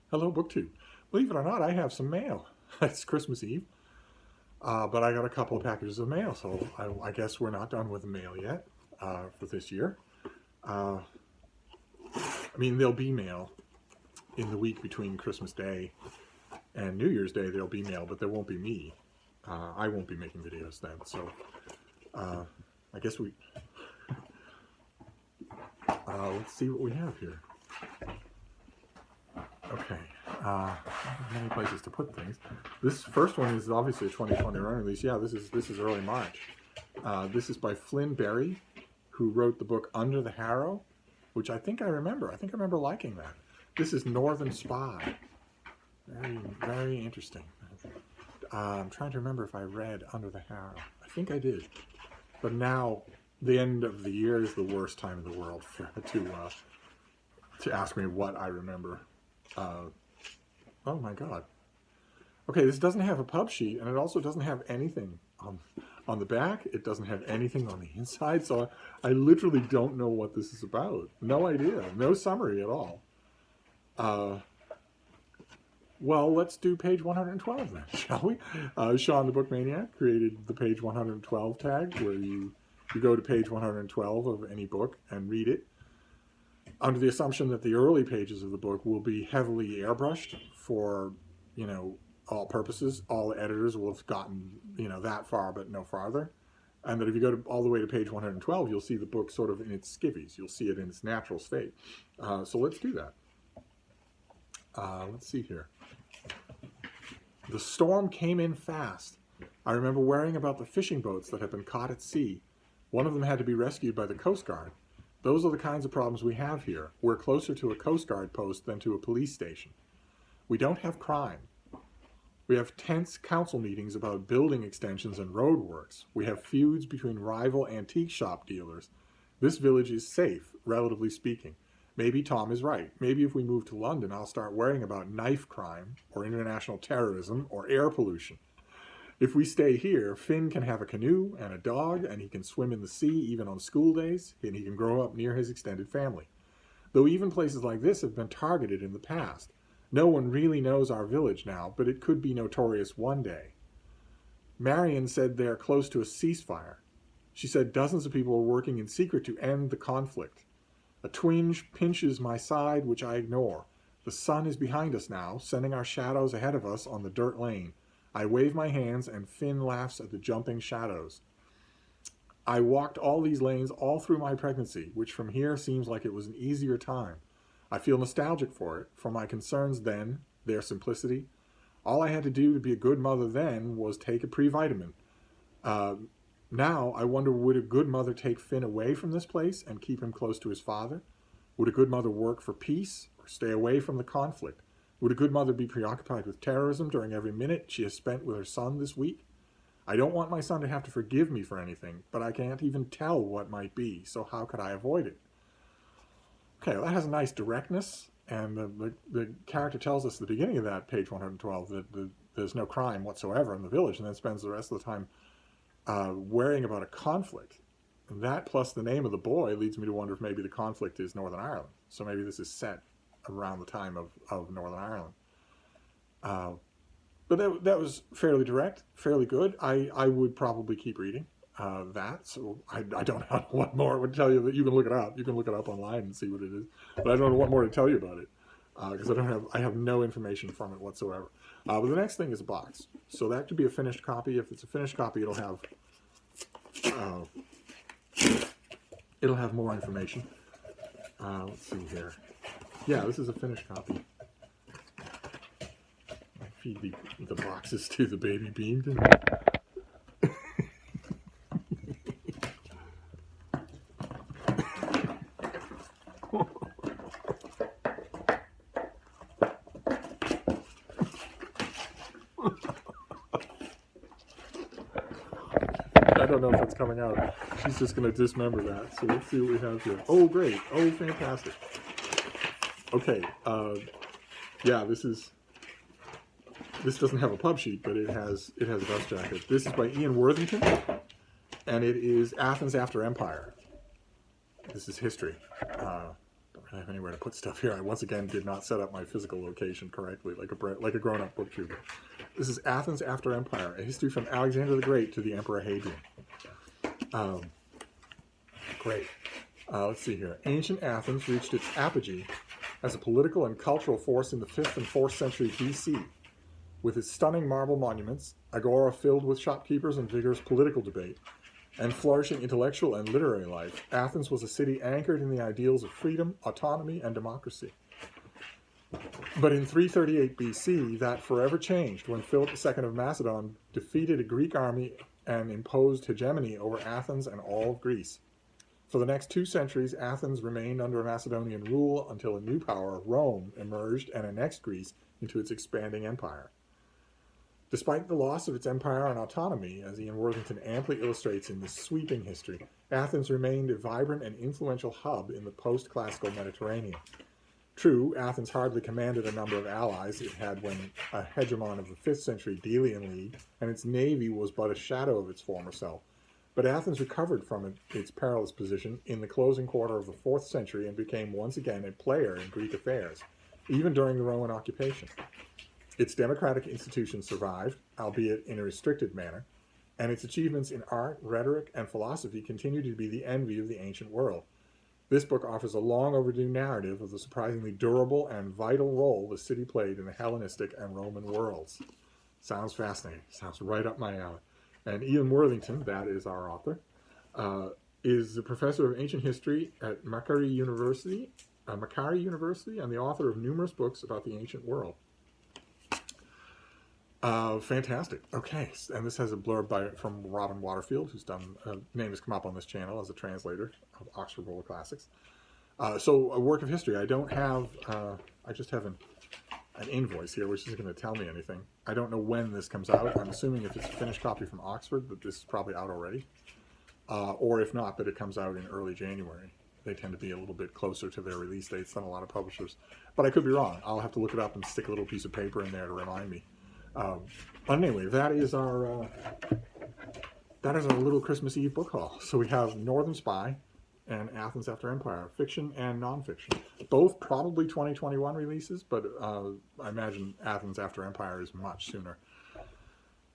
Hello, BookTube. Believe it or not, I have some mail. It's Christmas Eve, but I got a couple of packages of mail, so I guess we're not done with the mail yet for this year. I mean, there'll be mail in the week between Christmas Day and New Year's Day. There'll be mail, but there won't be me. I won't be making videos then, so I guess we... let's see what we have here. Okay, many places to put things. This first one is obviously a 2020 run release. Yeah, this is early March. This is by Flynn Berry, who wrote the book Under the Harrow, which I think I remember. I think I remember liking that. This is Northern Spy. Very, very interesting. I'm trying to remember if I read Under the Harrow. I think I did. But now, the end of the year is the worst time in the world to ask me what I remember. Oh my god. Okay, this doesn't have a pub sheet, and it also doesn't have anything on the back. It doesn't have anything on the inside, so I literally don't know what this is about. No idea. No summary at all. Well, let's do page 112 then, shall we? Sean the Book Maniac created the page 112 tag, where you go to page 112 of any book and read it, under the assumption that the early pages of the book will be heavily airbrushed for, all purposes. All editors will have gotten, that far but no farther. And that if you go all the way to page 112, you'll see the book sort of in its skivvies. You'll see it in its natural state. So let's do that. Let's see here. The storm came in fast. I remember worrying about the fishing boats that had been caught at sea. One of them had to be rescued by the Coast Guard. Those are the kinds of problems we have here. We're closer to a Coast Guard post than to a police station. We don't have crime. We have tense council meetings about building extensions and roadworks. We have feuds between rival antique shop dealers. This village is safe, relatively speaking. Maybe Tom is right. Maybe if we move to London, I'll start worrying about knife crime, or international terrorism, or air pollution. If we stay here, Finn can have a canoe and a dog, and he can swim in the sea even on school days, and he can grow up near his extended family. Though even places like this have been targeted in the past. No one really knows our village now, but it could be notorious one day. Marion said they're close to a ceasefire. She said dozens of people are working in secret to end the conflict. A twinge pinches my side, which I ignore. The sun is behind us now, sending our shadows ahead of us on the dirt lane. I wave my hands, and Finn laughs at the jumping shadows. I walked all these lanes all through my pregnancy, which from here seems like it was an easier time. I feel nostalgic for it, for my concerns then, their simplicity. All I had to do to be a good mother then was take a pre-vitamin. Now, I wonder, would a good mother take Finn away from this place and keep him close to his father? Would a good mother work for peace or stay away from the conflict? Would a good mother be preoccupied with terrorism during every minute she has spent with her son this week? I don't want my son to have to forgive me for anything, but I can't even tell what might be, so how could I avoid it? Okay, well, that has a nice directness, and the character tells us at the beginning of that, page 112, that there's no crime whatsoever in the village, and then spends the rest of the time worrying about a conflict. And that plus the name of the boy leads me to wonder if maybe the conflict is Northern Ireland. So maybe this is set around the time of Northern Ireland. But that was fairly direct, fairly good. I would probably keep reading that. So I don't know what more I would tell you. That you can look it up. You can look it up online and see what it is. But I don't know what more to tell you about it because I have no information from it whatsoever. But the next thing is a box. So that could be a finished copy. If it's a finished copy, it'll have more information. Let's see here. Yeah, this is a finished copy. I feed the boxes to the baby bean. I don't know if it's coming out. She's just going to dismember that. So let's see what we have here. Oh, great. Oh, fantastic. Okay. Yeah, this doesn't have a pub sheet, but it has a dust jacket. This is by Ian Worthington, and it is Athens After Empire. This is history. Don't really have anywhere to put stuff here. I once again did not set up my physical location correctly, like a grown-up booktuber. This is Athens After Empire, a history from Alexander the Great to the Emperor Hadrian. Great. Let's see here. Ancient Athens reached its apogee as a political and cultural force in the 5th and 4th century BC. With its stunning marble monuments, agora filled with shopkeepers and vigorous political debate, and flourishing intellectual and literary life, Athens was a city anchored in the ideals of freedom, autonomy, and democracy. But in 338 BC, that forever changed when Philip II of Macedon defeated a Greek army and imposed hegemony over Athens and all of Greece. For the next 2 centuries, Athens remained under Macedonian rule until a new power, Rome, emerged and annexed Greece into its expanding empire. Despite the loss of its empire and autonomy, as Ian Worthington amply illustrates in this sweeping history, Athens remained a vibrant and influential hub in the post-classical Mediterranean. True, Athens hardly commanded a number of allies it had when a hegemon of the 5th century Delian League, and its navy was but a shadow of its former self. But Athens recovered from its perilous position in the closing quarter of the 4th century and became once again a player in Greek affairs, even during the Roman occupation. Its democratic institutions survived, albeit in a restricted manner, and its achievements in art, rhetoric, and philosophy continue to be the envy of the ancient world. This book offers a long overdue narrative of the surprisingly durable and vital role the city played in the Hellenistic and Roman worlds. Sounds fascinating. Sounds right up my alley. And Ian Worthington, that is our author, is a professor of ancient history at Macquarie University, and the author of numerous books about the ancient world. Fantastic. Okay, and this has a blurb from Robin Waterfield, whose name has come up on this channel as a translator of Oxford Bowl of Classics. So a work of history. I don't have, I just have an invoice here, which isn't going to tell me anything. I don't know when this comes out. I'm assuming if it's a finished copy from Oxford, that this is probably out already. Or if not, that it comes out in early January. They tend to be a little bit closer to their release dates than a lot of publishers. But I could be wrong. I'll have to look it up and stick a little piece of paper in there to remind me. But anyway, that is our little Christmas Eve book haul. So we have Northern Spy and Athens After Empire, fiction and nonfiction. Both probably 2021 releases, but I imagine Athens After Empire is much sooner.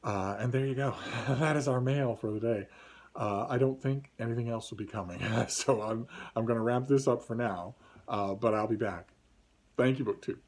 And there you go. That is our mail for the day. I don't think anything else will be coming. So I'm going to wrap this up for now, but I'll be back. Thank you, BookTube.